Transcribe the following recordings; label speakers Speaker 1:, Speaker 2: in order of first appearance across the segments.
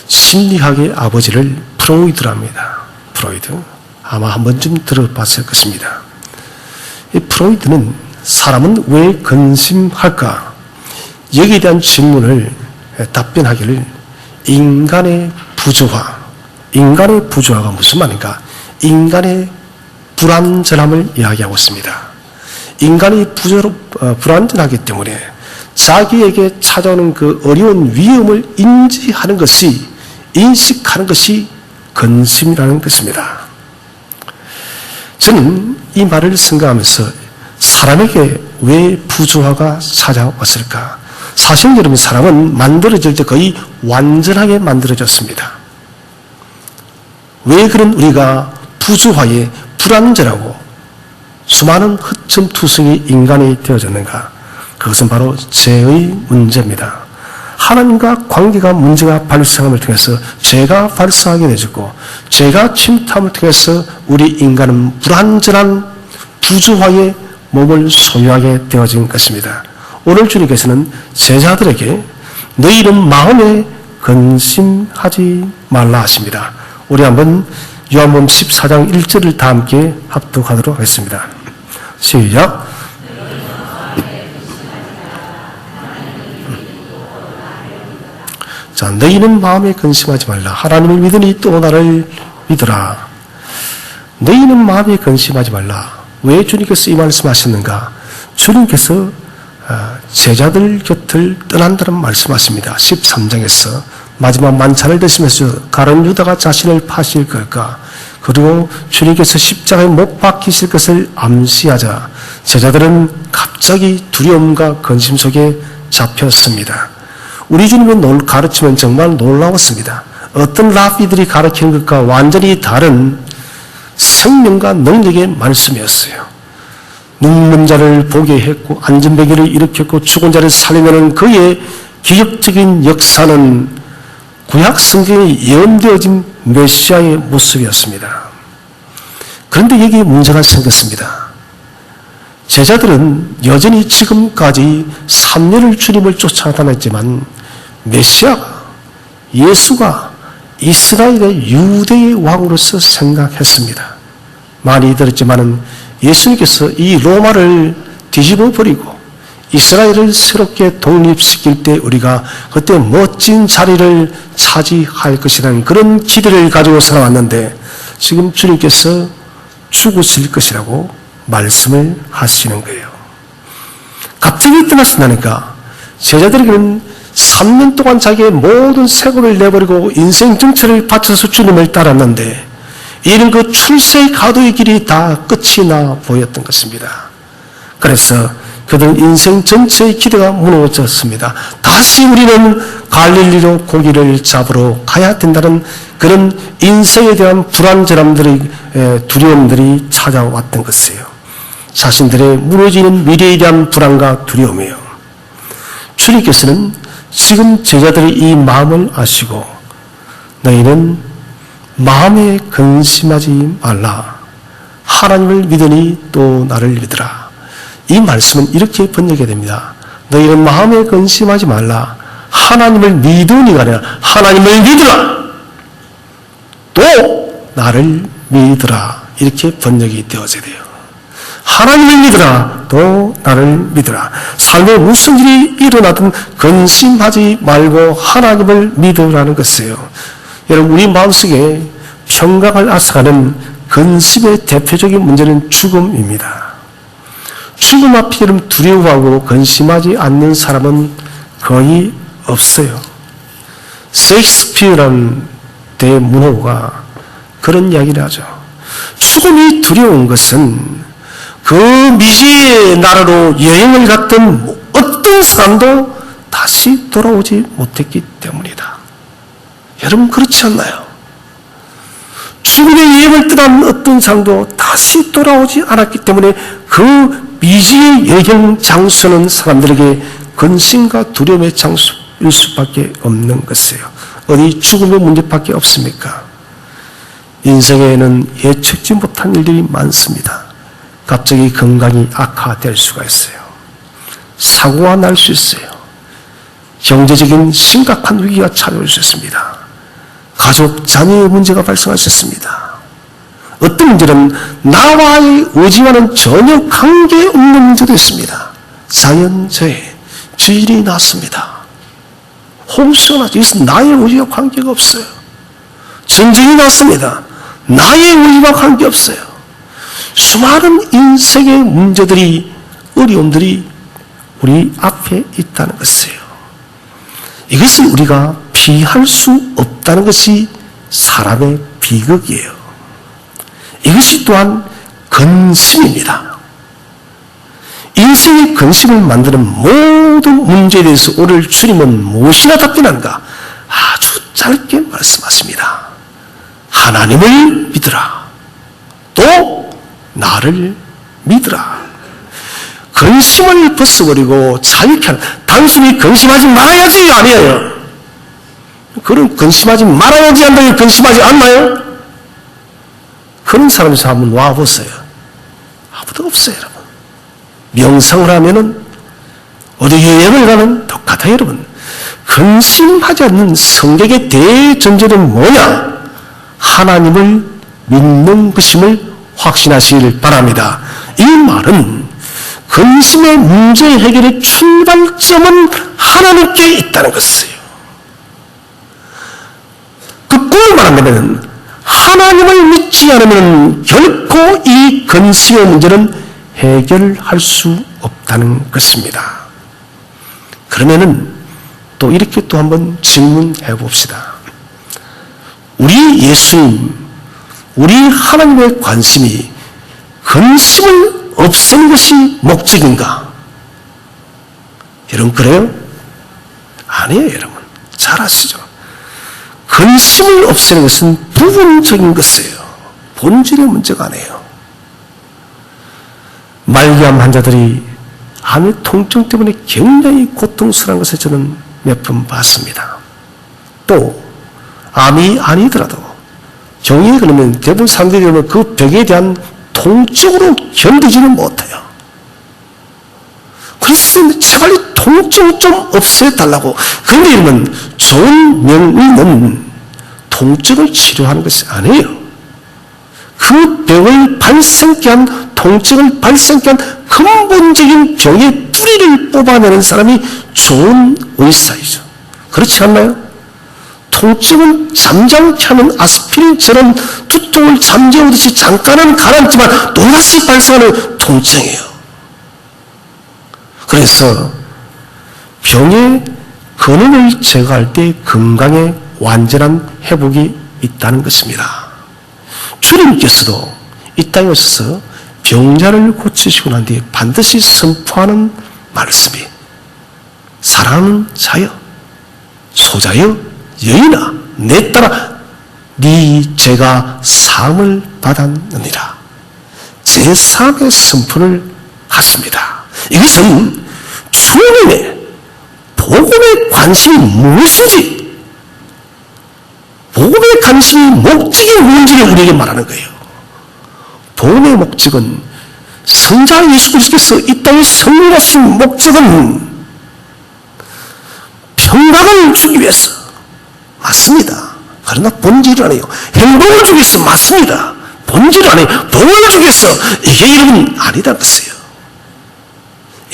Speaker 1: 심리학의 아버지를 프로이드랍니다. 프로이드. 아마 한 번쯤 들어봤을 것입니다. 이 프로이드는 사람은 왜 근심할까? 여기에 대한 질문을 답변하기를 인간의 부조화가 무슨 말인가? 인간의 불완전함을 이야기하고 있습니다. 인간이 불완전하기 때문에 자기에게 찾아오는 그 어려운 위험을 인식하는 것이 근심이라는 것입니다. 저는 이 말을 생각하면서 사람에게 왜 부조화가 찾아왔을까? 사실 여러분, 사람은 만들어질 때 거의 완전하게 만들어졌습니다. 왜 그런 우리가 부조화에 불완전하고 수많은 흑점투성이 인간이 되어졌는가? 그것은 바로 죄의 문제입니다. 하나님과 관계가 문제가 발생함을 통해서 죄가 발생하게 되었고, 죄가 침투함을 통해서 우리 인간은 불완전한 부조화의 몸을 소유하게 되어진 것입니다. 오늘 주님께서는 제자들에게 너희는 마음에 근심하지 말라 하십니다. 우리 한번 요한복음 14장 1절을 다 함께 합독하도록 하겠습니다. 시작. 자, 너희는 마음에 근심하지 말라. 하나님을 믿으니 또 나를 믿으라. 너희는 마음에 근심하지 말라. 왜 주님께서 이 말씀하셨는가? 주님께서 제자들 곁을 떠난다는 말씀하십니다. 13장에서 마지막 만찬을 드시면서 가룟 유다가 자신을 파실 걸까? 그리고 주님께서 십자가에 못 박히실 것을 암시하자 제자들은 갑자기 두려움과 근심 속에 잡혔습니다. 우리 주님의 가르침은 정말 놀라웠습니다. 어떤 랍비들이 가르치는 것과 완전히 다른 생명과 능력의 말씀이었어요. 눕는 자를 보게 했고 안전베개를 일으켰고 죽은 자를 살리는 그의 기적적인 역사는 구약 성경에 예언되어진 메시아의 모습이었습니다. 그런데 여기에 문제가 생겼습니다. 제자들은 여전히 지금까지 3년을 주님을 쫓아다녔지만 메시아가, 예수가 이스라엘의 유대의 왕으로서 생각했습니다. 많이 들었지만 예수님께서 이 로마를 뒤집어 버리고 이스라엘을 새롭게 독립시킬 때 우리가 그때 멋진 자리를 차지할 것이라는 그런 기대를 가지고 살아왔는데 지금 주님께서 죽으실 것이라고 말씀을 하시는 거예요. 갑자기 떠나신다니까 제자들에게는 3년 동안 자기의 모든 생업을 내버리고 인생 전체를 바쳐서 주님을 따랐는데 이런 그 출세의 가도의 길이 다 끝이 나 보였던 것입니다. 그래서 그들은 인생 전체의 기대가 무너졌습니다. 다시 우리는 갈릴리로 고기를 잡으러 가야 된다는 그런 인생에 대한 불안전함들의 두려움들이 찾아왔던 것이에요. 자신들의 무너지는 미래에 대한 불안과 두려움이에요. 주님께서는 지금 제자들의 이 마음을 아시고 너희는 마음에 근심하지 말라. 하나님을 믿으니 또 나를 믿으라. 이 말씀은 이렇게 번역이 됩니다. 너희는 마음에 근심하지 말라. 하나님을 믿으니가 아니라 하나님을 믿으라. 또 나를 믿으라. 이렇게 번역이 되어져야 돼요. 하나님을 믿으라. 또 나를 믿으라. 삶에 무슨 일이 일어나든 근심하지 말고 하나님을 믿으라는 것이에요. 여러분, 우리 마음속에 평강을 앗아가는 근심의 대표적인 문제는 죽음입니다. 죽음 앞에 여러분 두려워하고 근심하지 않는 사람은 거의 없어요. 셰익스피어라는 대문호가 그런 이야기를 하죠. 죽음이 두려운 것은 그 미지의 나라로 여행을 갔던 어떤 사람도 다시 돌아오지 못했기 때문이다. 여러분, 그렇지 않나요? 죽음의 여행을 떠난 어떤 사람도 다시 돌아오지 않았기 때문에 그 미지의 여행 장소는 사람들에게 근심과 두려움의 장소일 수밖에 없는 것이에요. 어디 죽음의 문제밖에 없습니까? 인생에는 예측지 못한 일들이 많습니다. 갑자기 건강이 악화될 수가 있어요. 사고가 날 수 있어요. 경제적인 심각한 위기가 찾아올 수 있습니다. 가족, 자녀의 문제가 발생할 수 있습니다. 어떤 문제는 나와의 의지와는 전혀 관계없는 문제도 있습니다. 자연재해, 지진이 났습니다. 홍수가 났죠. 이것은 나의 의지와 관계가 없어요. 전쟁이 났습니다. 나의 의지와 관계없어요. 수많은 인생의 문제들이, 어려움들이 우리 앞에 있다는 것이에요. 이것을 우리가 피할 수 없다는 것이 사람의 비극이에요. 이것이 또한 근심입니다. 인생의 근심을 만드는 모든 문제에 대해서 오늘 주님은 무엇이나 답변한가? 아주 짧게 말씀하십니다. 하나님을 믿으라. 또 나를 믿으라. 근심을 벗어버리고 자유케 하는, 당신이 근심하지 말아야지 아니에요. 그런 근심하지 말아야지 한다고 근심하지 않나요? 그런 사람이 한번 와보세요. 아무도 없어요, 여러분. 명상을 하면은 어디 여행을 가면 똑같아요, 여러분. 근심하지 않는 성격의 대전제는 뭐냐? 하나님을 믿는 것임을 확신하시길 바랍니다. 이 말은 근심의 문제 해결의 출발점은 하나님께 있다는 것이에요. 거꾸로 말하면 하나님을 믿지 않으면 결코 이 근심의 문제는 해결할 수 없다는 것입니다. 그러면은 또 이렇게 또 한번 질문해 봅시다. 우리 예수님, 우리 하나님의 관심이 근심을 없애는 것이 목적인가? 여러분 그래요? 아니에요, 여러분. 잘 아시죠? 근심을 없애는 것은 부분적인 것이에요. 본질의 문제가 아니에요. 말기암 환자들이 암의 통증 때문에 굉장히 고통스러운 것을 저는 몇 번 봤습니다. 또 암이 아니더라도 병이 그러면 대부분 사람들이 그러면 그 병에 대한 통증으로 견디지는 못해요. 그래서 제발 이 통증 좀 없애달라고. 그런데 이러면 좋은 명의는 통증을 치료하는 것이 아니에요. 그 병을 발생케 한, 통증을 발생케 한 근본적인 병의 뿌리를 뽑아내는 사람이 좋은 의사이죠. 그렇지 않나요? 통증은 잠잠케 하는 아스피린처럼 두통을 잠재우듯이 잠깐은 가라앉지만 또다시 발생하는 통증이에요. 그래서 병의 근원을 제거할 때 건강에 완전한 회복이 있다는 것입니다. 주님께서도 이 땅에 오셔서 병자를 고치시고 난 뒤에 반드시 선포하는 말씀이 사랑하는 자여, 소자여, 여인아, 내 딸아, 네 죄가 사함을 받았느니라. 제3의 선포를 갖습니다. 이것은 주님의 복음의 관심이 무엇인지, 복음의 관심이 목적이 무엇인지를 우리에게 말하는 거예요. 복음의 목적은, 성자 예수 그리스도께서 이 땅에 성령하신 목적은 평강을 주기 위해서 맞습니다. 그러나 본질이 아니에요. 행복을 주기 위해서 맞습니다. 본질이 아니에요. 복음을 주기 위해서. 이게 여러분 아니다는 것이에요.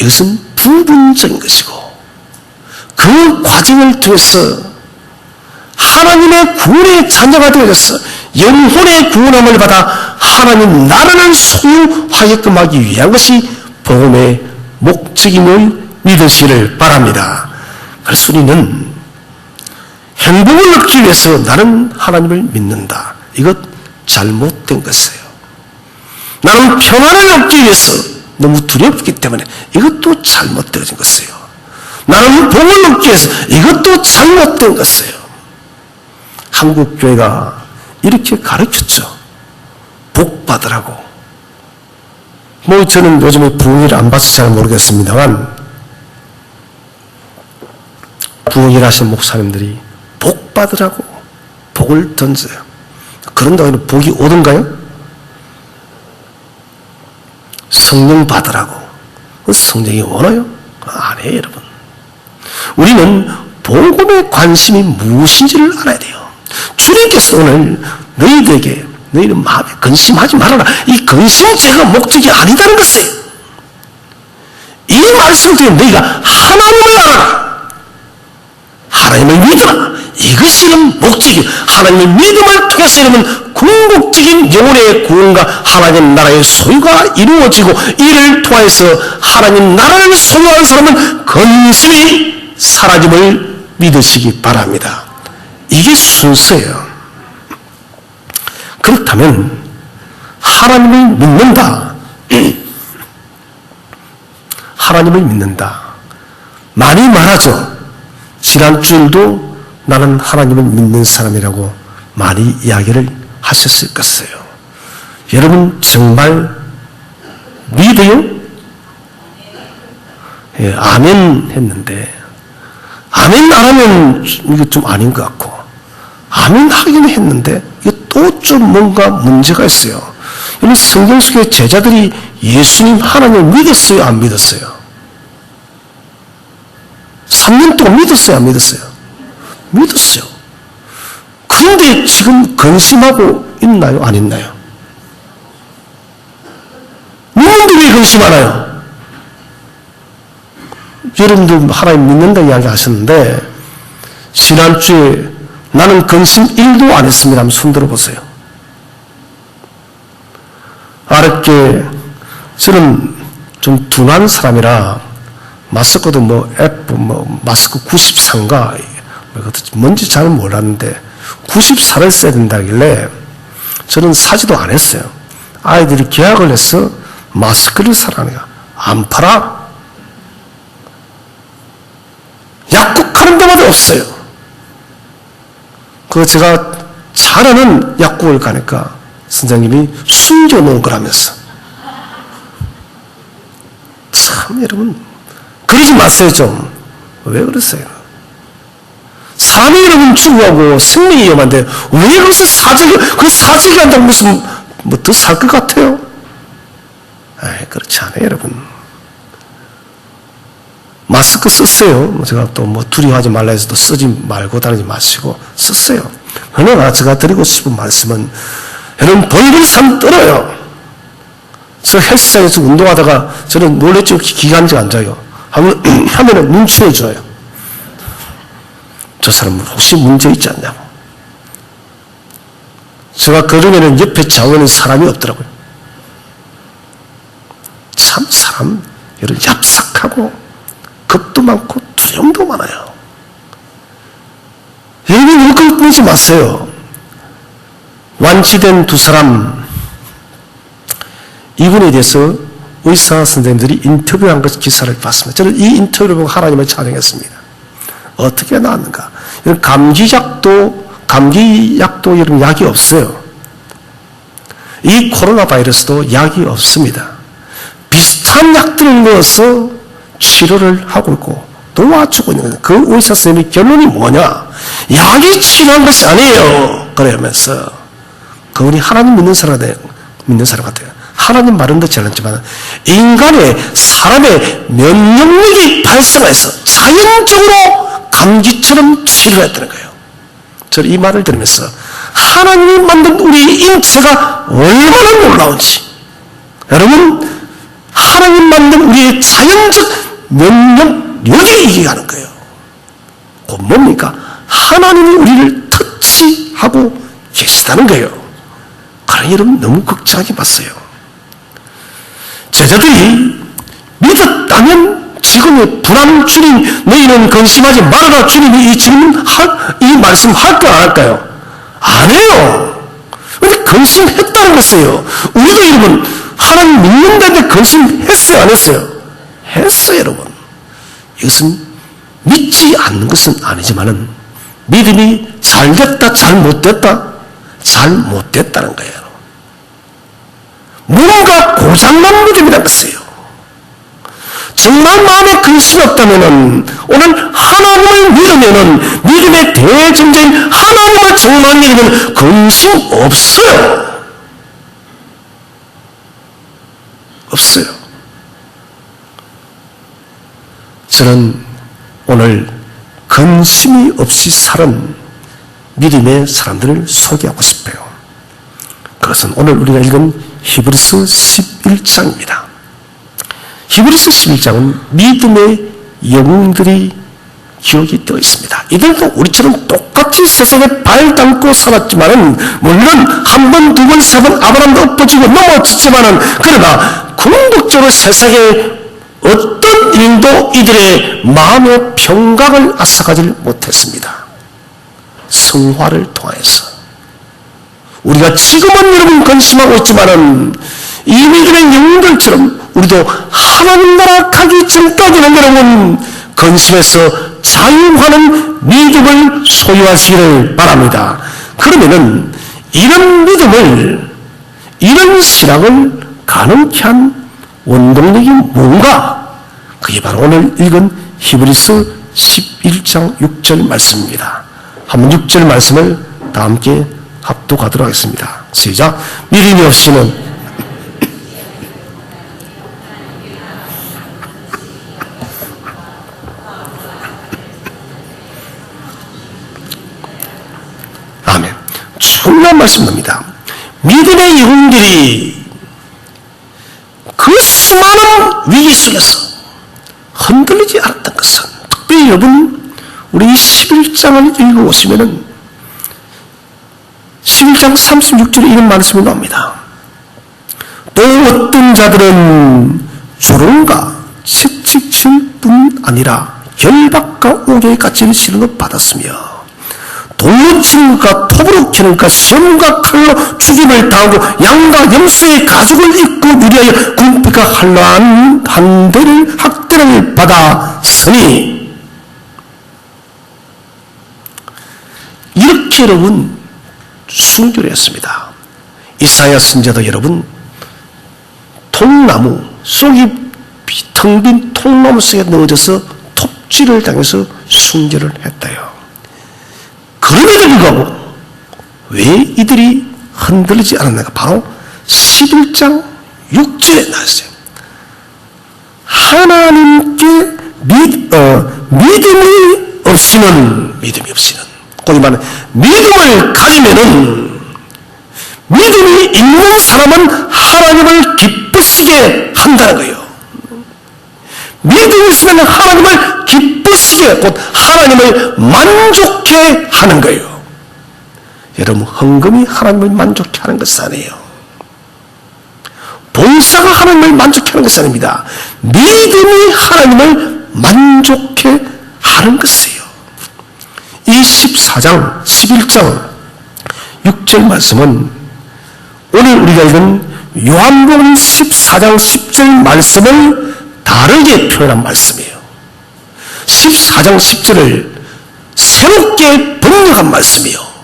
Speaker 1: 이것은 부분적인 것이고, 그 과정을 통해서 하나님의 구원의 자녀가 되어서 영혼의 구원함을 받아 하나님 나라를 소유하게끔 하기 위한 것이 복음의 목적임을 믿으시기를 바랍니다. 그래서 우리는 행복을 얻기 위해서 나는 하나님을 믿는다. 이것 잘못된 것이에요. 나는 평안을 얻기 위해서 너무 두렵기 때문에 이것도 잘못되어진 것이에요. 나는 복을 얻기 위해서 이것도 잘못된 것이에요. 한국교회가 이렇게 가르쳤죠. 복 받으라고. 저는 요즘에 부흥회를 안 봐서 잘 모르겠습니다만, 부흥회를 하신 목사님들이 복 받으라고 복을 던져요. 그런다고 해서 복이 오던가요? 성령 받으라고. 성령이 오나요? 아니에요, 여러분. 우리는 복음의 관심이 무엇인지를 알아야 돼요. 주님께서 오늘 너희들에게 너희는 마음에 근심하지 말아라. 이 근심죄가 목적이 아니다는 것이에요. 이 말씀을 듣는 너희가 하나님을 알아라. 하나님을 믿어라. 이것이 목적이요. 하나님의 믿음을 통해서 이루는 궁극적인 영혼의 구원과 하나님 나라의 소유가 이루어지고, 이를 통해서 하나님 나라를 소유하는 사람은 근심이 사라짐을 믿으시기 바랍니다. 이게 순서예요. 그렇다면 하나님을 믿는다. 하나님을 믿는다. 많이 말하죠. 지난주일도 나는 하나님을 믿는 사람이라고 많이 이야기를 하셨을 것이에요. 여러분 정말 믿어요? 예, 아멘 했는데 아멘 안 하면 이거 좀 아닌 것 같고, 아멘 하긴 했는데 이게 또 좀 뭔가 문제가 있어요. 여러분 성경 속에 제자들이 예수님 하나님을 믿었어요? 안 믿었어요? 3년 동안 믿었어요? 안 믿었어요? 믿었어요. 그런데 지금 근심하고 있나요? 안 있나요? 믿는데 왜 근심하나요? 여러분들 하나님 믿는다 이야기 하셨는데, 지난주에 나는 근심 1도 안 했습니다 하면 손 들어보세요. 알았게 저는 좀 둔한 사람이라 마스크도 마스크 94인가 뭔지 잘 몰랐는데 94를 써야 된다길래 저는 사지도 안 했어요. 아이들이 계약을 해서 마스크를 사라니까 안 팔아. 약국하는 데마다 없어요. 그거 제가 잘 아는 약국을 가니까 선생님이 숨겨놓은 거라면서. 참 여러분 그러지 마세요 좀. 왜 그러세요? 사람이 여러분 죽어가고 생명이 위험한데 왜 거기서 사재기 한다고 무슨 더 살 것 같아요? 에이, 그렇지 않아요 여러분. 마스크 쓰세요. 제가 또 두려워하지 말라 해서 또 쓰지 말고 다니지 마시고 쓰세요. 그러나 제가 드리고 싶은 말씀은, 여러분 벌벌 산 떨어요. 저 헬스장에서 운동하다가 저는 놀랬죠. 기관지 앉아요. 하면은 눈치를 줘요. 저 사람 혹시 문제 있지 않냐고. 제가 그러면은 옆에 자원은 사람이 없더라고요. 참 사람 여러분 얍삭하고 겁도 많고 두려움도 많아요. 여러분 이걸 끊지 마세요. 완치된 두 사람, 이분에 대해서 의사 선생님들이 인터뷰한 것 기사를 봤습니다. 저는 이 인터뷰를 보고 하나님을 찬양했습니다. 어떻게 나왔는가? 이런 감기약도 여러분 약이 없어요. 이 코로나 바이러스도 약이 없습니다. 비슷한 약들을 넣어서 치료를 하고 있고 도와주고 있는 거예요. 그 의사 선생님의 결론이 뭐냐? 약이 치료한 것이 아니에요. 그러면서 그분이 하나님 믿는 사람 같아요. 하나님 말은 듣지 않았지만 인간의 사람의 면역력이 발생해서 자연적으로 감기처럼 치료했다는 거예요. 저는 이 말을 들으면서 하나님이 만든 우리 인체가 얼마나 놀라운지, 여러분 하나님 만든 우리의 자연적 면역력이 얘기하는 거예요. 곧 뭡니까? 하나님이 우리를 터치하고 계시다는 거예요. 그러니 여러분 너무 걱정하지 마세요. 제자들이 믿었다면 지금의 불안 주님 너희는 근심하지 말아라 주님이 이 말씀 할까 안 할까요? 안 해요. 근데 근심했다는 것이에요. 우리도 여러분 하나님 믿는다는데 근심했어요 안 했어요? 했어요 여러분. 이것은 믿지 않는 것은 아니지만은 믿음이 잘 됐다 잘 못됐다? 잘 못됐다는 거예요. 뭔가 고장난 믿음이라는 것이에요. 정말 마음에 근심이 없다면 오늘 하나님을 믿으면 믿음의 대증자인 하나님을 정말 믿으면 근심 없어요. 없어요. 저는 오늘 근심이 없이 사는 믿음의 사람들을 소개하고 싶어요. 그것은 오늘 우리가 읽은 히브리서 11장입니다. 히브리서 11장은 믿음의 영웅들이 기록이 되어 있습니다. 이들도 우리처럼 똑같이 세상에 발 담고 살았지만은, 물론 한 번, 두 번, 세 번 아브라함도 엎어지고 넘어졌지만은, 그러나 궁극적으로 세상에 어떤 일도 이들의 마음의 평강을 앗아가지 못했습니다. 성화를 통해서. 우리가 지금은 여러분 근심하고 있지만은, 이 믿음의 영웅들처럼 우리도 하나님 나라 가기 전까지는 여러분 근심에서 자유하는 믿음을 소유하시기를 바랍니다. 그러면은 이런 믿음을, 이런 신앙을 가능케 한 원동력이 뭔가? 그게 바로 오늘 읽은 히브리서 11장 6절 말씀입니다. 한번 6절 말씀을 다 함께 합독하도록 하겠습니다. 시작. 믿음이 없이는 아멘. 중요한 말씀입니다. 믿음의 영웅들이 그 수많은 위기 속에서 흔들리지 않았던 것은, 특별히 여러분 우리 11장을 읽어보시면은 11장 36절에 이런 말씀이 나옵니다. 또 어떤 자들은 조롱과 채찍질 뿐 아니라 결박과 옥에 갇히는 시련도 받았으며, 돌로 치는 것과 톱으로 캐는 것과 솜과 칼로 죽임을 당하고 양과 염소의 가죽을 입고 유리하여 궁핍과 한란한 한대를 학대를 받았으니, 이렇게 여러분 순교를 했습니다. 이사야 선지자도 여러분 통나무 속이 텅 빈 통나무 속에 넣어져서 톱질을 당해서 순교를 했다요. 그럼에도 불구하고 왜 이들이 흔들리지 않았는가? 바로 11장 6절에 나왔어요. 하나님께 믿음이 없이는, 거기 말하는 믿음을 가지면은, 믿음이 있는 사람은 하나님을 기쁘시게 한다는 거예요. 믿음이 있으면 하나님을 기쁘시게, 곧 하나님을 만족해 하는 거예요. 여러분, 헌금이 하나님을 만족해 하는 것은 아니에요. 봉사가 하나님을 만족해 하는 것은 아닙니다. 믿음이 하나님을 만족해 하는 것이에요. 이 14장, 11장 6절 말씀은 오늘 우리가 읽은 요한복음 14장 10절 말씀을 다르게 표현한 말씀이에요. 14장 10절을 새롭게 번역한 말씀이요.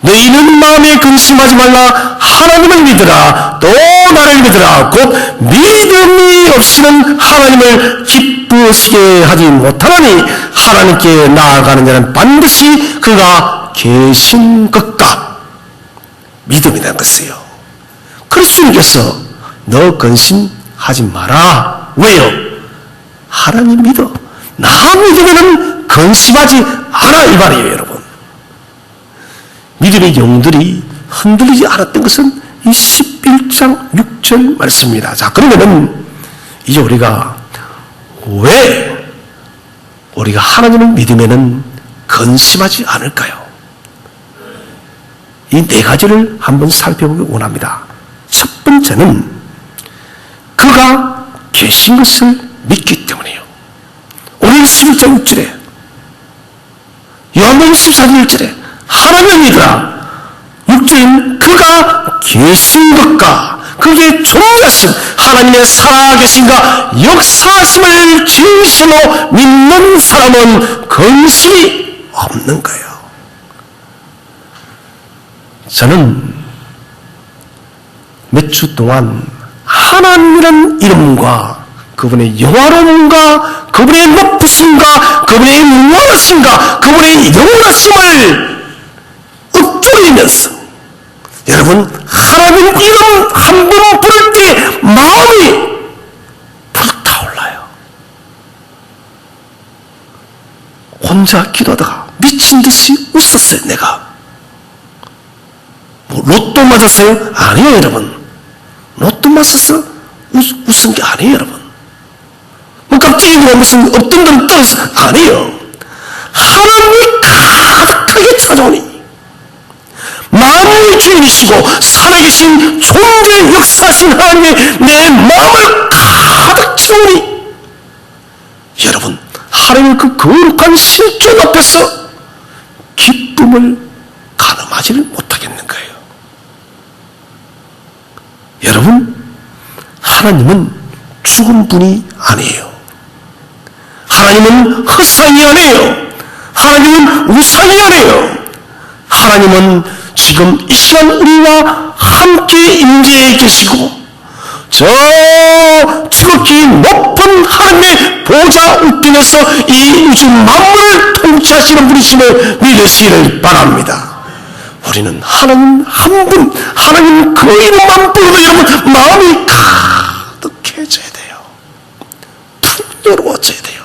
Speaker 1: 너희는 마음에 근심하지 말라. 하나님을 믿으라. 또 나를 믿으라. 곧 믿음이 없이는 하나님을 기쁘시게 하지 못하나니 하나님께 나아가는 자는 반드시 그가 계신 것과 믿음이라는 것이에요. 그래서 주님께서 너 근심하지 마라. 왜요? 하나님 믿어. 나 믿으면 근심하지 않아, 이 말이에요, 여러분. 믿음의 영들이 흔들리지 않았던 것은 이 11장 6절 말씀입니다. 자, 그러면은 이제 우리가 왜 우리가 하나님을 믿으면은 근심하지 않을까요? 이 네 가지를 한번 살펴보기 원합니다. 첫 번째는 그가 계신 것을 믿기 때문이에요. 오늘 11장 6절에, 요한복음 14장 1절에 하나님을 믿으라. 6절은 그가 계신 것과 그게 존재하심, 하나님의 살아계신가 역사하심을 진심으로 믿는 사람은 근심이 없는 거예요. 저는 몇 주 동안 하나님이라는 이름과 그분의 영화로움과 그분의 높으심과 그분의 무한하심과 그분의 영원하심을 읊조리면서, 여러분, 하나님 이름 한 번 부를 때 마음이 불타올라요. 혼자 기도하다가 미친 듯이 웃었어요, 내가. 뭐 로또 맞았어요? 아니에요, 여러분. 로또 맞았어? 웃은 게 아니에요, 여러분. 뭐 깜찍이고 무슨 어떤 돈 떨어졌어? 아니에요. 하나님이 가득하게 찾아오니 만물의 주인이시고 살아계신 존재 역사하신 하나님의 내 마음을 가득 채우니 여러분, 하나님의 그 거룩한 신전 앞에서 기쁨을 가늠하지를 못하겠는 거예요. 여러분, 하나님은 죽은 분이 아니에요. 하나님은 헛상이 아니에요. 하나님은 우상이 아니에요. 하나님은 지금 이 시간 우리와 함께 임재해 계시고 저 지극히 높은 하나님의 보좌 우편에서 이 우주 만물을 통치하시는 분이심을 믿으시기를 바랍니다. 우리는 하나님 한 분, 하나님 그 이름만 부르는 여러분 마음이 가득해져야 돼요. 풍요로워져야 돼요.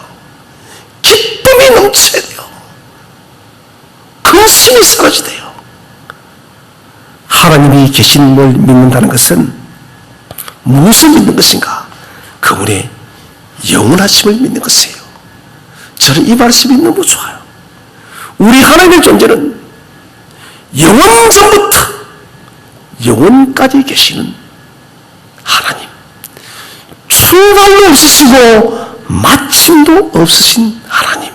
Speaker 1: 기쁨이 넘쳐야 돼요. 근심이 사라져야 돼요. 하나님이 계신 걸 믿는다는 것은 무엇을 믿는 것인가? 그분의 영원하심을 믿는 것이에요. 저는 이 말씀이 너무 좋아요. 우리 하나님의 존재는 영원전부터 영원까지 계시는 하나님, 출발도 없으시고 마침도 없으신 하나님,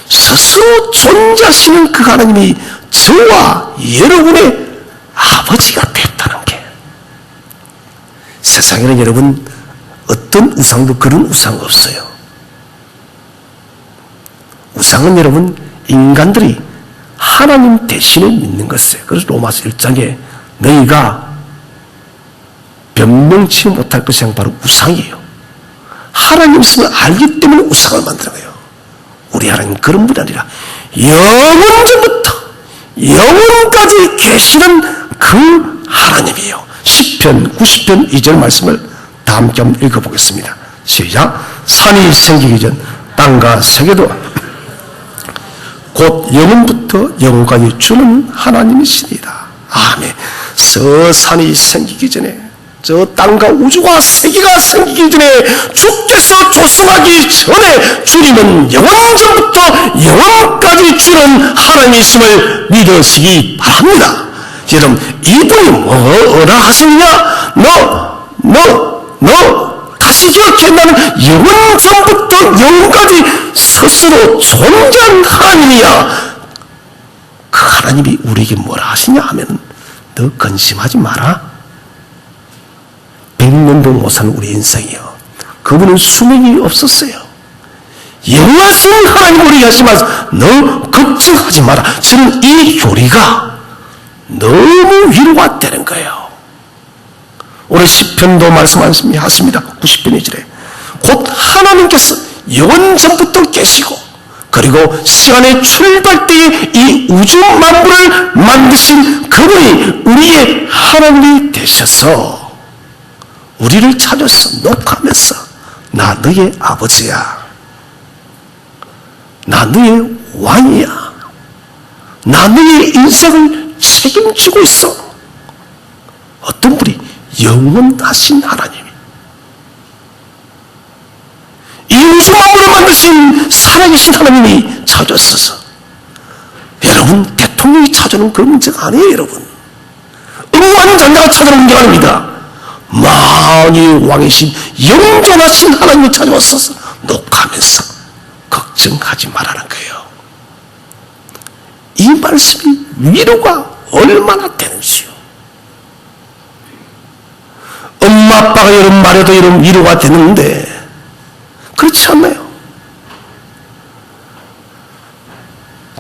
Speaker 1: 스스로 존재하시는 그 하나님이 저와 여러분의 아버지가 됐다는 게, 세상에는 여러분 어떤 우상도 그런 우상 없어요. 우상은 여러분 인간들이 하나님 대신을 믿는 것이에요. 그래서 로마서 1장에 너희가 변명치 못할 것이 바로 우상이에요. 하나님 있음을 알기 때문에 우상을 만드는 거예요. 우리 하나님은 그런 분이 아니라 영원전부터 영원까지 계시는 그 하나님이에요. 시편 90편 2절 말씀을 다 함께 한번 읽어보겠습니다. 시작. 산이 생기기 전 땅과 세계도 곧 영원부터 영원까지 주는 하나님이시니라. 아멘. 저 산이 생기기 전에, 저 땅과 우주와 세계가 생기기 전에, 주께서 조성하기 전에 주님은 영원전부터 영원까지 주는 하나님이심을 믿으시기 바랍니다. 여러분, 이분이 뭐라 하시느냐? 너 가시기 어떻게 나는 영원전부터 영원까지 스스로 존재한 하나님이야. 그 하나님이 우리에게 뭐라 하시냐 하면, 너 근심하지 마라. 100년도 못 사는 우리 인생이요, 그분은 수명이 없었어요. 영원하신 하나님 우리에게 하시면서 너 걱정하지 마라. 저는 이 교리가 너무 위로가 되는 거예요. 오늘 시편도 말씀하십니다. 90편 2절에 곧 하나님께서 영원전부터 계시고 그리고 시간의 출발 때에 이 우주 만물을 만드신 그분이 우리의 하나님이 되셔서 우리를 찾아서 높아하면서 나 너의 아버지야, 나 너의 왕이야, 나 너의 인생을 책임지고 있어. 어떤 분이 영원하신 하나님이, 이 우주 만물을 만드신 살아계신 하나님이 찾아서서, 여러분 대통령이 찾아오는 그런 문제가 아니에요. 여러분 억만장자가 찾아오는 문제가 아닙니다. 만유의 왕이신 영존하신 하나님이 찾아왔어서 녹화하면서 걱정하지 말라는 거예요. 이 말씀이 위로가 얼마나 되는지요. 엄마 아빠가 이런 말해도 이런 위로가 되는데 그렇지 않나요?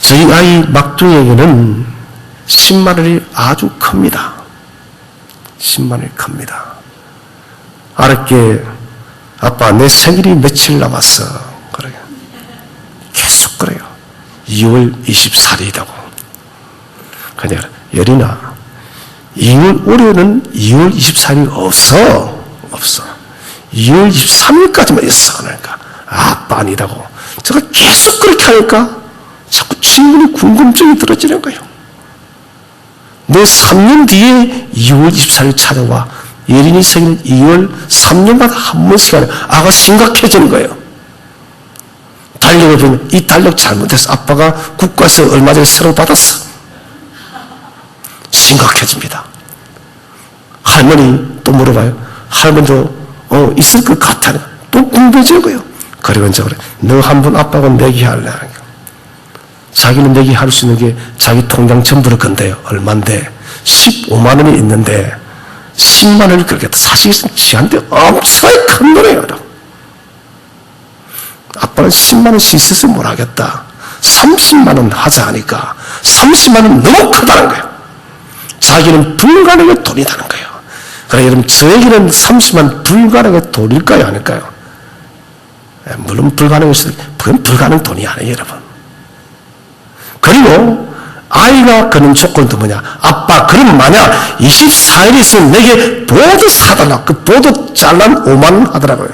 Speaker 1: 저희 아이 막둥이에게는 10만 원이 아주 큽니다. 10만 원이 큽니다. 알았게 아빠 내 생일이 며칠 남았어. 그래요. 계속 그래요. 2월 24일이라고. 그냥 여린아, 2월 올해는 2월 24일이 없어. 2월 23일까지만 있어. 그러니까 아빠 아니라고. 제가 계속 그렇게 하니까 자꾸 질문이 궁금증이 들어지는 거예요. 내 3년 뒤에 2월 24일 찾아와 예린이 생일 2월 3년마다 한 번씩 하는 아가 심각해지는 거예요. 달력을 보면 이 달력 잘못해서 아빠가 국가에서 얼마 전에 새로 받았어. 심각해집니다. 할머니 또 물어봐요. 할머니도 있을 것 같아. 또 궁금해지는 거예요. 그리고 이제 그래. 너 한 번 아빠가 내기할래. 자기는 내기할 수 있는 게 자기 통장 전부를 건데요. 얼만데 15만 원이 있는데 10만 원을 걸겠다. 사실은 지한테 엄청나게 큰 돈이에요. 아빠는 10만 원씩 있어서 뭘 하겠다. 30만 원 하자 하니까 30만 원 너무 크다는 거예요. 자기는 불가능한 돈이라는 거예요. 그러니까 여러분 저에게는 30만 원 불가능한 돈일까요? 아닐까요? 물론 불가능할 수도 있고 그건 불가능 돈이 아니에요. 여러분. 그리고 아이가 거는 조건도 뭐냐. 아빠 그럼 만약 24일 있으면 내게 보드 사달라. 그 보드 잘난 5만 원 하더라고요.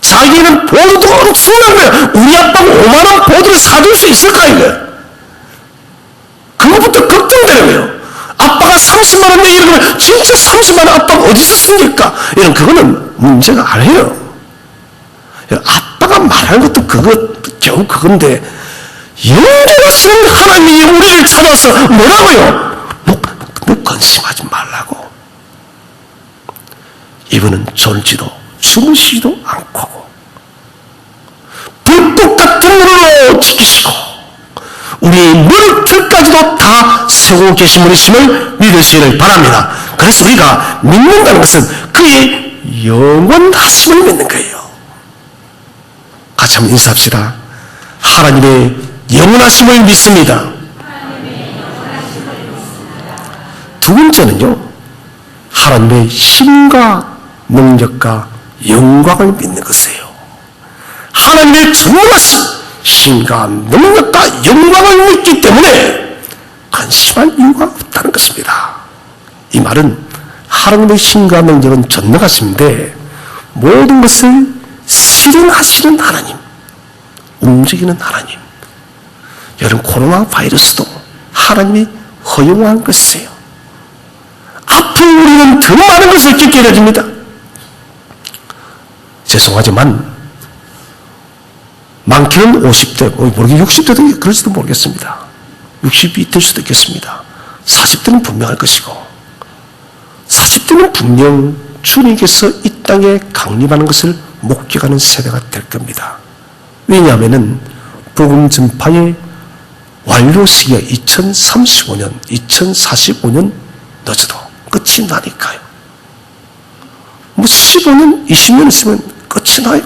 Speaker 1: 자기는 보드도 엄청난 거예요. 우리 아빠가 5만 원 보드를 사줄 수 있을까 이거예요. 그거부터 걱정되는 거예요. 아빠가 30만 원 내기를 그러면 진짜 30만 원 아빠가 어디서 씁니까? 이런 그거는 문제가 아니에요. 아빠가 말하는 것도 겨우 그건데 영원하신 하나님이 우리를 찾아서 뭐라고요? 너 근심하지 말라고. 이분은 졸지도 주무시지도 않고 불꽃 같은 눈으로 지키시고 우리 머리털까지도 다 세우고 계신 분이심을 믿으시기를 바랍니다. 그래서 우리가 믿는다는 것은 그의 영원하심을 믿는 거예요. 같이 한번 인사합시다. 하나님의 영원하심을 믿습니다. 두 번째는요, 하나님의 힘과 능력과 영광을 믿는 것이에요. 하나님의 전능하신 힘과 능력과 영광을 믿기 때문에 안심할 이유가 없다는 것입니다. 이 말은 하나님의 힘과 능력은 전능하신데 모든 것을 실행하시는 하나님, 움직이는 하나님. 여러분 코로나 바이러스도 하나님이 허용한 것이에요. 앞으로 우리는 더 많은 것을 겪게 되어집니다. 죄송하지만 많게는 50대, 모르게 60대도 그럴지도 모르겠습니다. 60이 될 수도 있겠습니다. 40대는 분명할 것이고 40대는 분명 주님께서 이 땅에 강림하는 것을 목격하는 세대가 될 겁니다. 왜냐하면 복음 전파의 완료 시기가 2035년, 2045년 늦어도 끝이 나니까요. 15년, 20년 있으면 끝이 나요.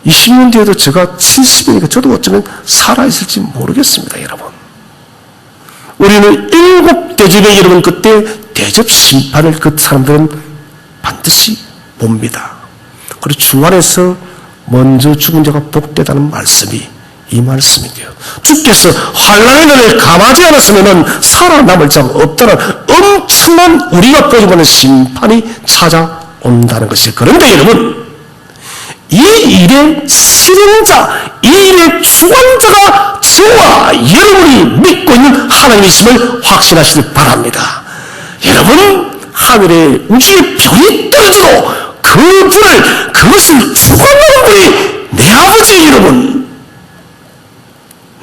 Speaker 1: 20년 뒤에도 제가 70이니까 저도 어쩌면 살아있을지 모르겠습니다, 여러분. 우리는 7대접에 여러분 그때 대접 심판을 그 사람들은 반드시 봅니다. 그리고 중간에서 먼저 죽은 자가 복되다는 말씀이 이 말씀인데요. 주께서 환난의 날을 감하지 않았으면 살아남을 자가 없다는 엄청난 우리가 보지 못하는 심판이 찾아온다는 것이에요. 그런데 여러분, 이 일의 실행자, 이 일의 주관자가 저와 여러분이 믿고 있는 하나님이심을 확신하시길 바랍니다. 여러분, 하늘에 우주의 별이 떨어져도 그 불을, 그것을 주관하는 분이 내 아버지예요, 여러분.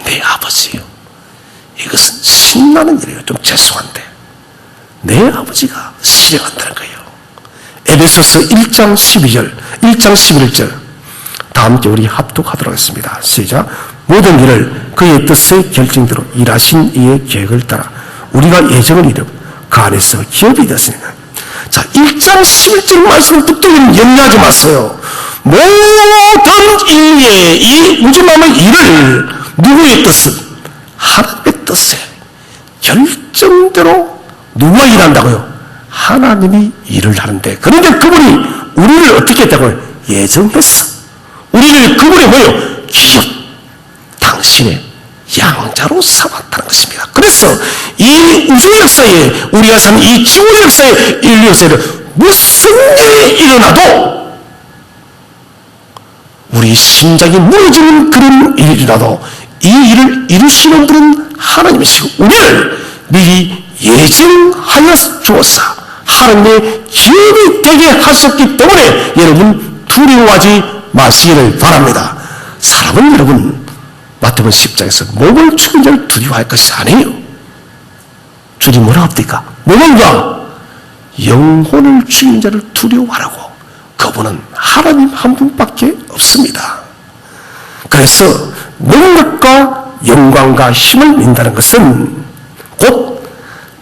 Speaker 1: 내 아버지요. 이것은 신나는 일이에요. 좀 죄송한데. 내 아버지가 실행한다는 거예요. 에베소서 1장 12절, 1장 11절. 다 함께 우리 합독하도록 하겠습니다. 시작. 모든 일을 그의 뜻에 결정대로 일하신 이의 계획을 따라 우리가 예정을 이루고 그 안에서 기업이 되었으니까. 자, 1장 11절 말씀을 뜻대로 염려하지 마세요. 모든 인류의 이 우주만의 일을 누구의 뜻은? 하나님의 뜻에 결정대로 누가 일한다고요? 하나님이 일을 하는데, 그런데 그분이 우리를 어떻게 했다고요? 예정했어. 우리를 그분이 뭐예요? 기업, 당신의 양자로 삼았다는 것입니다. 그래서 이 우주 역사에, 우리가 사는 이 지구 역사에, 인류 역사에 무슨 일이 일어나도, 우리 심장이 무너지는 그런 일이 일어나도 이 일을 이루시는 분은 하나님이시고 우리를 미리 예정하여 주어서 하나님의 기업이 되게 하셨기 때문에 여러분 두려워하지 마시기를 바랍니다. 사람은 여러분 마태복음 10장에서 몸을 죽인 자를 두려워할 것이 아니에요. 주님 뭐라 합니까? 몸과 영혼을 죽인 자를 두려워하라고. 그분은 하나님 한 분밖에 없습니다. 그래서 능력과 영광과 힘을 믿는다는 것은 곧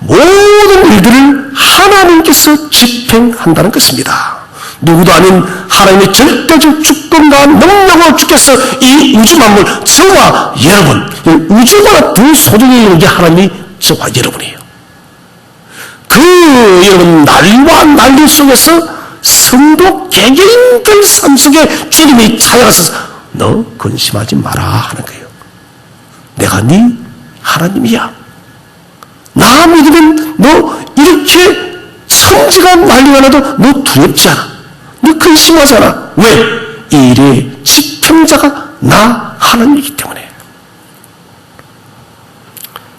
Speaker 1: 모든 일들을 하나님께서 집행한다는 것입니다. 누구도 아닌 하나님의 절대적 주권과 능력으로 주께서 이 우주 만물, 저와 여러분, 우주보다 더 소중히 여긴 게 하나님이 저와 여러분이에요. 그 여러분 난리와 난리 속에서 성도 개개인들 삶 속에 주님이 찾아가서 너 근심하지 마라 하는 거예요. 내가 네 하나님이야. 나 믿으면 너 이렇게 천지가 난리가 나도 너 두렵지 않아. 너 근심하지 않아. 왜? 이 일의 집행자가 나 하나님이기 때문에.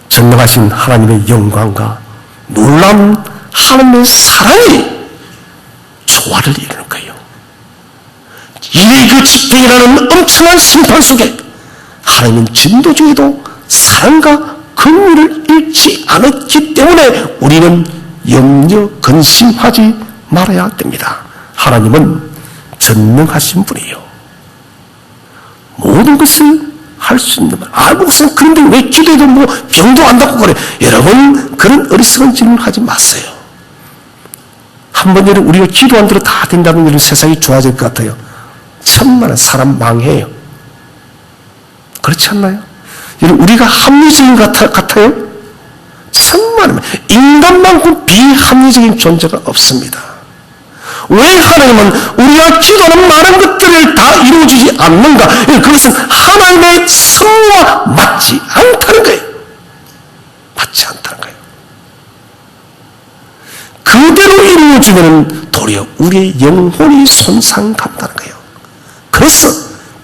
Speaker 1: 전능하신 하나님의 영광과 놀라운 하나님의 사랑이 조화를 이루는 거예요. 이 그 집행이라는 엄청난 심판 속에 하나님은 진도 중에도 사랑과 긍휼을 잃지 않았기 때문에 우리는 염려 근심하지 말아야 됩니다. 하나님은 전능하신 분이에요. 모든 것을 할 수 있는 분. 알고 있으면 그런데 왜 기도해도 뭐 병도 안 낫고 그래. 여러분 그런 어리석은 질문하지 마세요. 한번 여러분 우리가 기도한 대로 다 된다면 이런 세상이 좋아질 것 같아요. 천만은 사람 망해요. 그렇지 않나요? 여러분 우리가 합리적인 것 같아요? 천만은 인간만큼 비합리적인 존재가 없습니다. 왜 하나님은 우리가 기도하는 많은 것들을 다 이루어주지 않는가? 그것은 하나님의 섭리와 맞지 않다는 거예요. 맞지 않다는 거예요. 그대로 이루어주면 도리어 우리의 영혼이 손상간다는 거예요. 그래서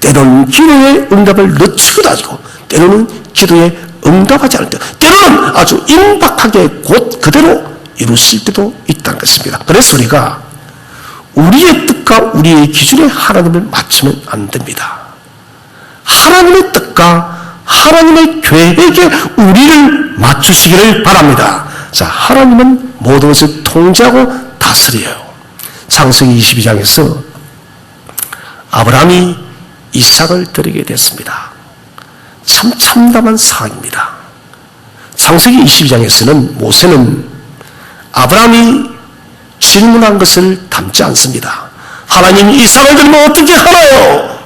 Speaker 1: 때로는 기도의 응답을 늦추기도 하고 때로는 기도에 응답하지 않을 때 때로는 아주 임박하게 곧 그대로 이루실 때도 있다는 것입니다. 그래서 우리가 우리의 뜻과 우리의 기준에 하나님을 맞추면 안 됩니다. 하나님의 뜻과 하나님의 계획에 우리를 맞추시기를 바랍니다. 자, 하나님은 모든 것을 통제하고 다스려요. 창세기 22장에서 아브라함이 이삭을 드리게 됐습니다. 참 참담한 상황입니다. 창세기 22장에서는 모세는 아브라함이 질문한 것을 담지 않습니다. 하나님 이삭을 드리면 어떻게 하나요?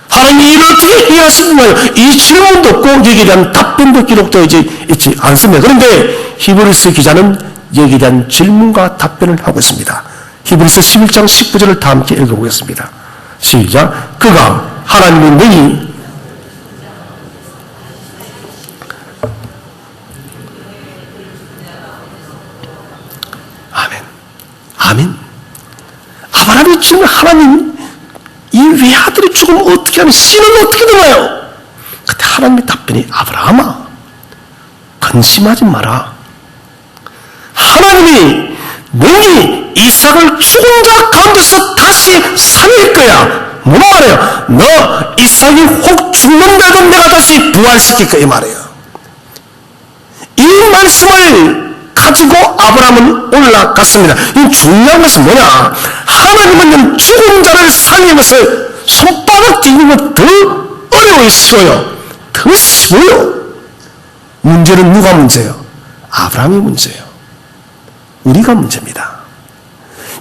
Speaker 1: 하나님이 이를 어떻게 해야 하시나요? 이 질문도 없고 여기에 대한 답변도 기록되어 있지 않습니다. 그런데 히브리서 기자는 여기에 대한 질문과 답변을 하고 있습니다. 히브리서 11장 19절을 다 함께 읽어보겠습니다. 시작. 그가 하나님의 능히 아멘. 아브라함이 지금 하나님 이 외아들이 죽으면 어떻게 하면 씨는 어떻게 되나요? 그때 하나님의 답변이 아브라함아 근심하지 마라. 하나님이 능히 이삭을 죽은 자 가운데서 다시 살릴 거야. 뭐 말해요? 너 이삭이 혹 죽는다도 내가 다시 부활시킬 거야 이 말이에요. 이 말씀을 가지고 아브라함은 올라갔습니다. 이 중요한 것은 뭐냐? 하나님은 죽은 자를 살리는 것을 손바닥 뒤는 것 더 어려워요, 쉬워요? 더 쉬워요. 문제는 누가 문제예요? 아브라함이 문제예요. 우리가 문제입니다.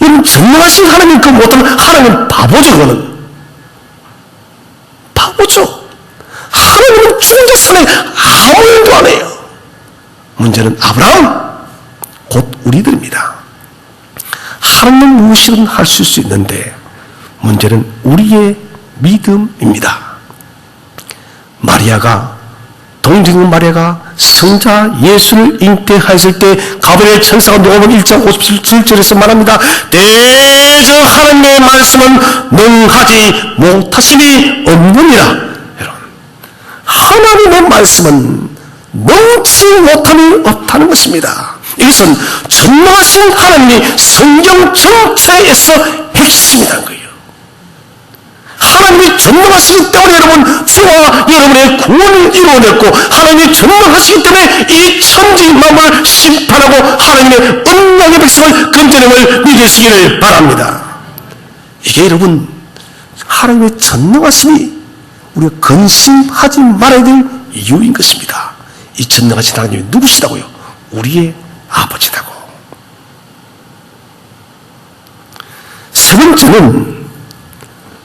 Speaker 1: 여러분 전능하신 하나님 그 못하면 하나님 바보죠. 그거는 바보죠. 하나님은 죽은 자 살리는 아무 일도 안 해요. 문제는 아브라함 곧 우리들입니다. 하나님은 무엇이든 하실 수 있는데 문제는 우리의 믿음입니다. 마리아가 동정녀 마리아가 성자 예수를 잉태하였을 때 가브리엘 천사가 누가복음 1장 57절에서 말합니다. 대저 하나님의 말씀은 능하지 못하심이 없느니라. 여러분 하나님의 말씀은 넘지 못함이 없다는 것입니다. 이것은 전능하신 하나님이 성경 전체에서 핵심이라는 거예요. 하나님이 전능하시기 때문에 여러분, 저와 여러분의 구원을 이루어냈고, 하나님이 전능하시기 때문에 이 천지 만물을 심판하고 하나님의 언약의 백성을 건져냄을 믿으시기를 바랍니다. 이게 여러분, 하나님의 전능하심이 우리가 근심하지 말아야 될 이유인 것입니다. 이 전능하신 하나님이 누구시다고요? 우리의 아버지라고. 세 번째는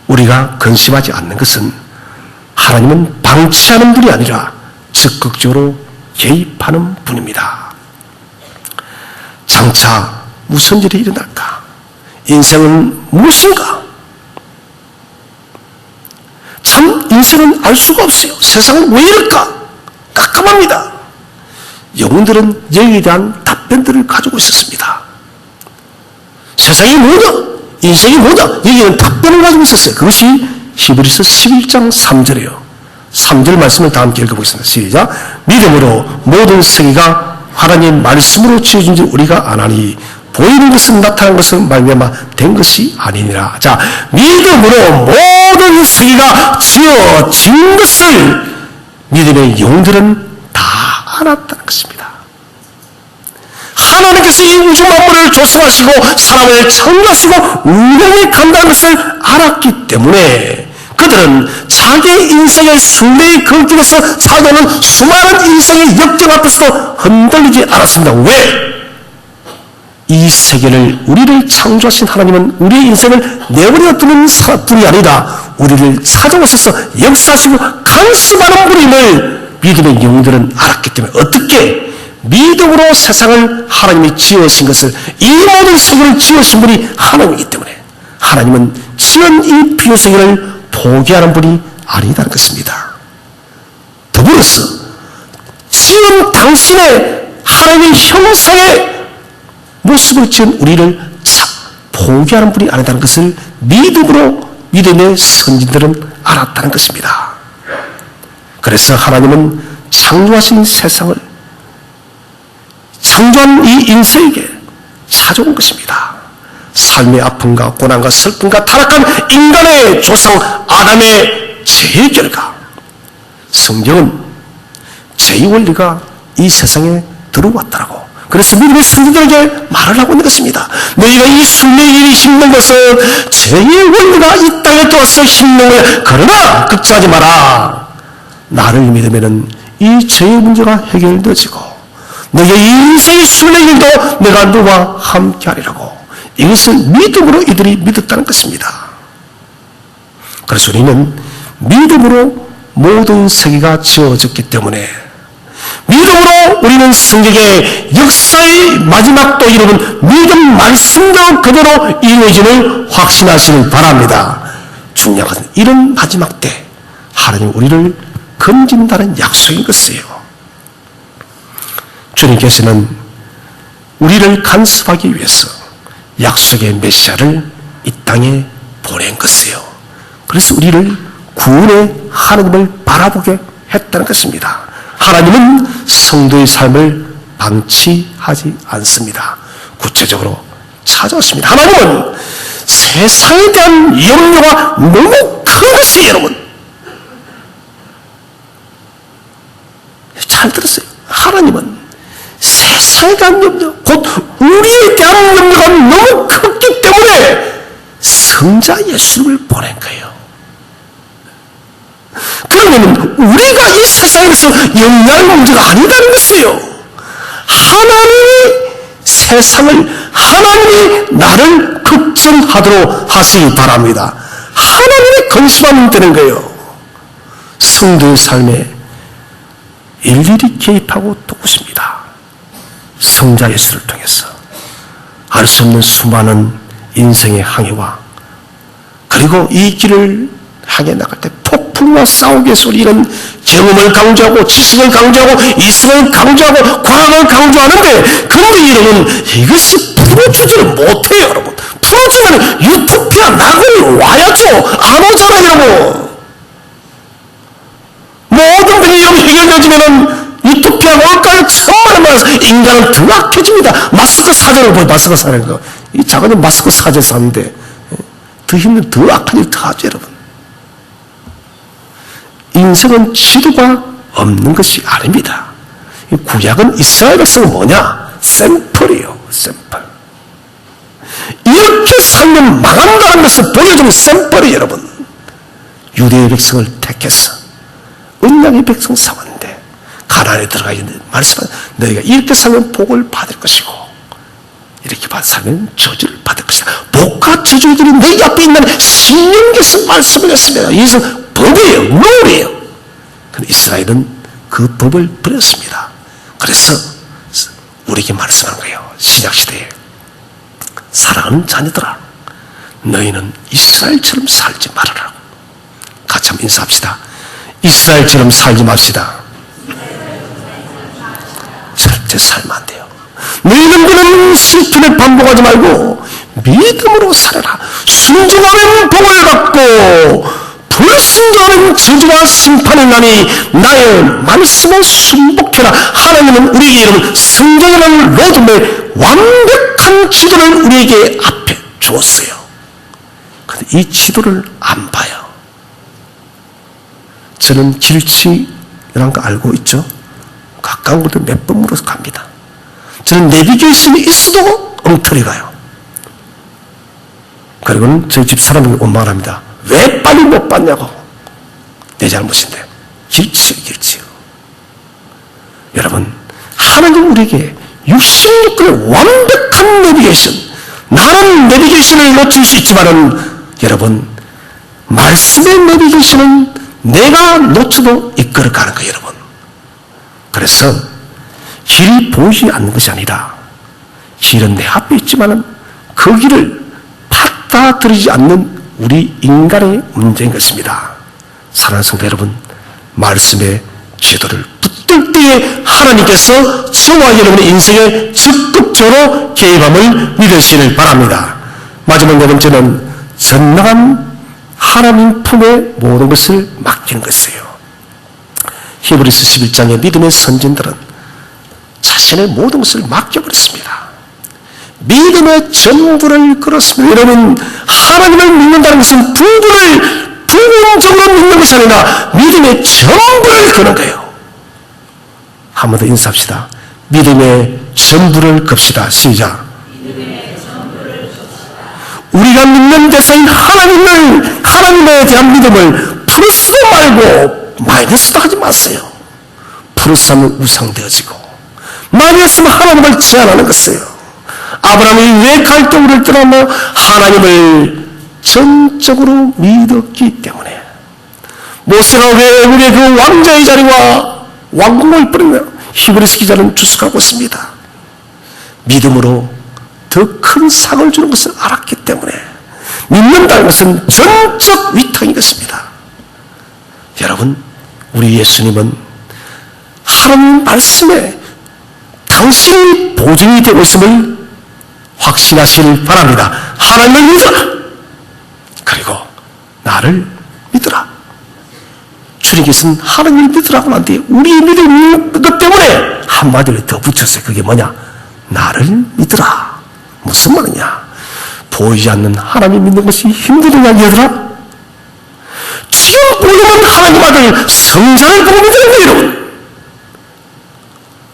Speaker 1: 우리가 근심하지 않는 것은 하나님은 방치하는 분이 아니라 적극적으로 개입하는 분입니다. 장차 무슨 일이 일어날까? 인생은 무엇인가? 참 인생은 알 수가 없어요. 세상은 왜 이럴까? 깜깜합니다. 영혼들은 여기에 대한 답변들을 가지고 있었습니다. 세상이 뭐냐? 인생이 뭐냐? 여기에는 답변을 가지고 있었어요. 그것이 히브리서 11장 3절이에요. 3절 말씀을 다 함께 읽어보겠습니다. 시작. 믿음으로 모든 세계가 하나님 말씀으로 지어진 줄 우리가 아나니 보이는 것은 나타난 것은 말미암아 된 것이 아니니라. 자, 믿음으로 모든 세계가 지어진 것을 믿음의 영들은 다 알았다는 것입니다. 하나님께서 이 우주 만물을 조성하시고 사람을 창조하시고 운명에 간다는 것을 알았기 때문에 그들은 자기의 인생의 순례의 걸길에서 살아오는 수많은 인생의 역경 앞에서도 흔들리지 않았습니다. 왜? 이 세계를, 우리를 창조하신 하나님은 우리의 인생을 내버려 두는 분이 아니라 우리를 찾아오셔서 역사하시고 간섭하는 분임을 믿음의 영들은 알았기 때문에 어떻게 믿음으로 세상을 하나님이 지으신 것을, 이 모든 세계를 지으신 분이 하나님이기 때문에 하나님은 지은 이 비유세계를 포기하는 분이 아니다는 것입니다. 더불어서 지은 당신의 하나님의 형상의 모습을 지은 우리를 포기하는 분이 아니다는 것을 믿음으로 믿음의 선진들은 알았다는 것입니다. 그래서 하나님은 창조하신 세상을, 창조한 이 인생에게 찾아온 것입니다. 삶의 아픔과 고난과 슬픔과 타락한 인간의 조상 아담의 죄의 결과, 성경은 죄의 원리가 이 세상에 들어왔다라고, 그래서 믿음의 선지자들에게 말을 하고 있는 것입니다. 너희가 이 순례의 일이 힘든 것은 죄의 원리가 이 땅에 들어와서 힘든 거야. 그러나 걱정하지 마라. 나를 믿으면 이 죄의 문제가 해결되어지고 너희의 인생의 순례의 일도 내가 너와 함께하리라고. 이것을 믿음으로 이들이 믿었다는 것입니다. 그래서 우리는 믿음으로 모든 세계가 지어졌기 때문에, 믿음으로 우리는 성경의 역사의 마지막도 이루는 믿음 말씀대로 그대로 이루어짐을 확신하시길 바랍니다. 중요한 것은 이런 마지막 때 하나님 우리를 건진다는 약속인 것이에요. 주님께서는 우리를 간섭하기 위해서 약속의 메시아를 이 땅에 보낸 것이에요. 그래서 우리를 구원의 하나님을 바라보게 했다는 것입니다. 하나님은 성도의 삶을 방치하지 않습니다. 구체적으로 찾아왔습니다. 하나님은 세상에 대한 염려가 너무 큰 것이에요, 여러분. 잘 들었어요. 하나님은 세상에 대한 염려, 곧 우리에 대한 염려가 너무 컸기 때문에 성자 예수를 보낸 거예요. 그러면 우리가 이 세상에서 영향 문제가 아니라는 것이에요. 하나님이 세상을, 하나님이 나를 걱정하도록 하시기 바랍니다. 하나님이 근심하면 되는 거예요. 성도의 삶에 일일이 개입하고 도우십니다. 성자 예수를 통해서 알 수 없는 수많은 인생의 항해와, 그리고 이 길을 향해 나갈 때 폭풍과 싸우기 위해서 우리는 경험을 강조하고 지식을 강조하고 이성을 강조하고 과학을 강조하는데, 그런데 여러분 이것이 풀어주지를 못해요. 여러분 풀어주면 유토피아 낙을 와야죠. 안 오잖아요. 여러분 모든 만들어지면은 유토피아가 올까요? 천만에 말해서 인간은 더 악해집니다. 마스크 사제를 보여, 마스크 사제는 거. 이 작은 마스크 사제 사는데 더 힘든, 더 악한 일 다 하죠, 여러분. 인생은 지도가 없는 것이 아닙니다. 구약은 이스라엘 백성은 뭐냐? 샘플이에요, 샘플. 이렇게 살면 망한다는 것을 보여주는 샘플이 여러분. 유대의 백성을 택해서 언약의 백성 삼았는데 가나안에 들어가 있는데 말씀은 너희가 이렇게 살면 복을 받을 것이고 이렇게 살면 저주를 받을 것이다. 복과 저주들이 너희 앞에 있는 신명기에서 말씀을 했습니다. 이것은 법이에요, 룰이에요. 그런데 이스라엘은 그 법을 버렸습니다. 그래서 우리에게 말씀하는 거예요. 신약시대에 사랑하는 자녀들아, 너희는 이스라엘처럼 살지 말아라. 같이 한번 인사합시다. 이스라엘처럼 살지 맙시다. 절대 살면 안 돼요. 너희는 그런 실패를 반복하지 말고 믿음으로 살아라. 순종하면 복을 받고 불순종하는 저주와 심판이 나니 나의 말씀에 순복해라. 하나님은 우리에게 이런 성경이라는 로드맵 완벽한 지도를 우리에게 앞에 주었어요. 그런데 이 지도를 안 봐요. 저는 길치라는 거 알고 있죠? 가까운 곳에 몇 번 물어서 갑니다. 저는 내비게이션이 있어도 엉터리 가요. 그리고는 저희 집 사람이 원망합니다. 왜 빨리 못 봤냐고. 내 잘못인데. 길치요. 여러분, 하나님 우리에게 66권의 완벽한 내비게이션. 나는 내비게이션을 놓칠 수 있지만은 여러분, 말씀의 내비게이션은 내가 놓쳐도 이끌어가는 거예요, 여러분. 그래서 길이 보이지 않는 것이 아니라 길은 내 앞에 있지만은 그 길을 받아들이지 않는 우리 인간의 문제인 것입니다. 사랑하는 성도 여러분, 말씀의 지도를 붙들 때에 하나님께서 저와 여러분의 인생에 적극적으로 개입함을 믿으시길 바랍니다. 마지막 네 번째는 전능한 하나님 품에 모든 것을 맡기는 것이에요. 히브리서 11장의 믿음의 선진들은 자신의 모든 것을 맡겨버렸습니다. 믿음의 전부를 걸었습니다. 여러분, 하나님을 믿는다는 것은 부분적으로 믿는 것이 아니라 믿음의 전부를 거는 거예요. 한 번 더 인사합시다. 믿음의 전부를 겁시다. 시작. 우리가 믿는 대상인 하나님에 대한 믿음을 플러스도 말고 마이너스도 하지 마세요. 플러스 하면 우상되어지고 마이너스 하면 하나님을 제한하는 것이에요. 아브라함이 왜 갈대우를 떠나며 하나님을 전적으로 믿었기 때문에 모세가 왜 우리의 그 왕자의 자리와 왕궁을 버리며 히브리서 기자는 추측하고 있습니다. 믿음으로 더 큰 상을 주는 것을 알았기 때문에 믿는다는 것은 전적 위탁인 것입니다. 여러분, 우리 예수님은 하나님 말씀에 당신이 보증이 되고 있음을 확신하시길 바랍니다. 하나님을 믿어라. 그리고 나를 믿어라. 주님께서는 하나님을 믿으라고 하는데 우리 믿는 것 때문에 한마디를 더 붙였어요. 그게 뭐냐? 나를 믿으라. 무슨 말이냐? 보이지 않는 하나님 믿는 것이 힘드냐, 얘들아? 지금 보이는 하나님 아들 성자를 보고 믿는 거예요, 여러분.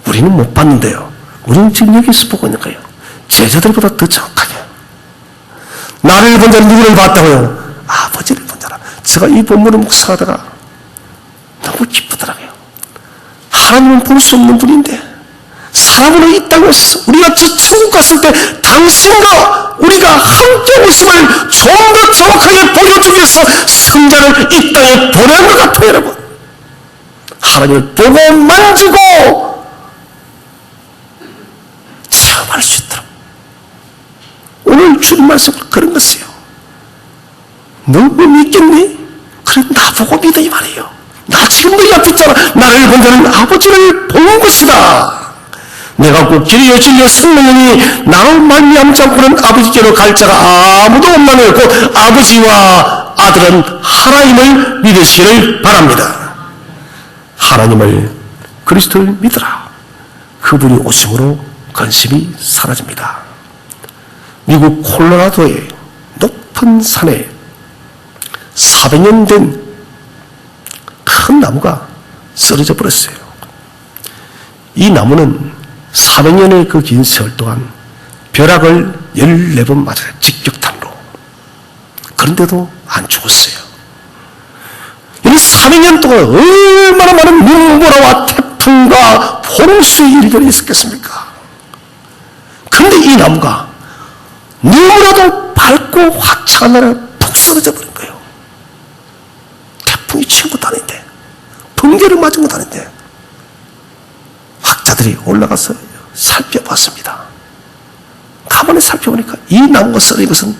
Speaker 1: 우리는 못 봤는데요. 우리는 지금 여기서 보고 있는 거예요. 제자들보다 더 정확하게. 나를 본 자는 누구를 봤다고요? 아버지를 본 자라. 제가 이 본문을 묵상하다가 너무 기쁘더라고요. 하나님은 볼 수 없는 분인데 사람으로 이 땅에서 우리가 저 천국 갔을 때 당신과 우리가 함께 있음을 좀 더 정확하게 보여주기 위해서 성자를 이 땅에 보낸 것 같아요, 여러분. 하나님을 보고 만지고 체험할 수 있도록 오늘 주님 말씀을 그런 것이에요. 너 뭐 믿겠니? 그래, 나보고 믿어 이 말이에요. 나 지금 너희 앞에 있잖아. 나를 본 자는 아버지를 본 것이다. 내가 곧 길이요 진리요 생명이니 나로 말미암지 않고는 아버지께로 갈 자가 아무도 없나니 곧 아버지와 아들은 하나님을 믿으시기를 바랍니다. 하나님을 그리스도를 믿으라. 그분이 오심으로 근심이 사라집니다. 미국 콜로라도의 높은 산에 400년 된 큰 나무가 쓰러져 버렸어요. 이 나무는 400년의 그 긴 세월 동안 벼락을 14번 맞아요. 직격탄으로. 그런데도 안 죽었어요. 이 400년 동안 얼마나 많은 눈보라와 태풍과 폭우의 일이 있었겠습니까? 그런데 이 나무가 너무나도 밝고 화창한 날에 푹 쓰러져 버린 거예요. 태풍이 친 것도 아닌데, 번개를 맞은 것도 아닌데, 학자들이 올라가서 살펴봤습니다. 가만히 살펴보니까 이 나무가 쓰러진 것은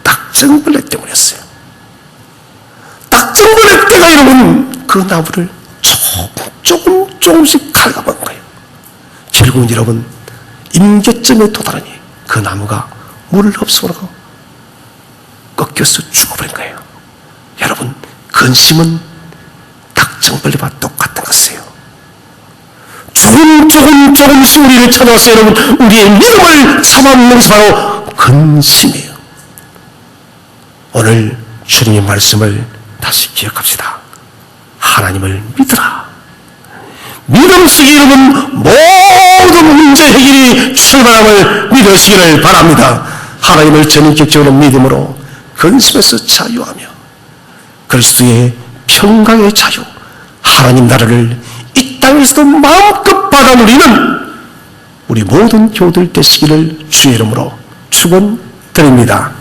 Speaker 1: 딱정벌레 때문이었어요. 딱정벌레 때가 여러분 그 나무를 조금씩 갉아먹은 거예요. 결국은 여러분 임계점에 도달하니 그 나무가 물을 흡수하고 꺾여서 죽어버린 거예요. 여러분 근심은 딱정벌레와 똑같은 것이에요. 조금씩 우리를 찾아와서 여러분 우리의 믿음을 잡아먹는 것이 바로 근심이에요. 오늘 주님의 말씀을 다시 기억합시다. 하나님을 믿으라. 믿음 속에 여러분 모든 문제 해결이 출발함을 믿으시기를 바랍니다. 하나님을 전인격적으로 믿음으로 근심에서 자유하며 그리스도의 평강의 자유, 하나님 나라를 이 땅에서도 마음껏 받아 누리는 우리 모든 교우들 되시기를 주의 이름으로 축원드립니다.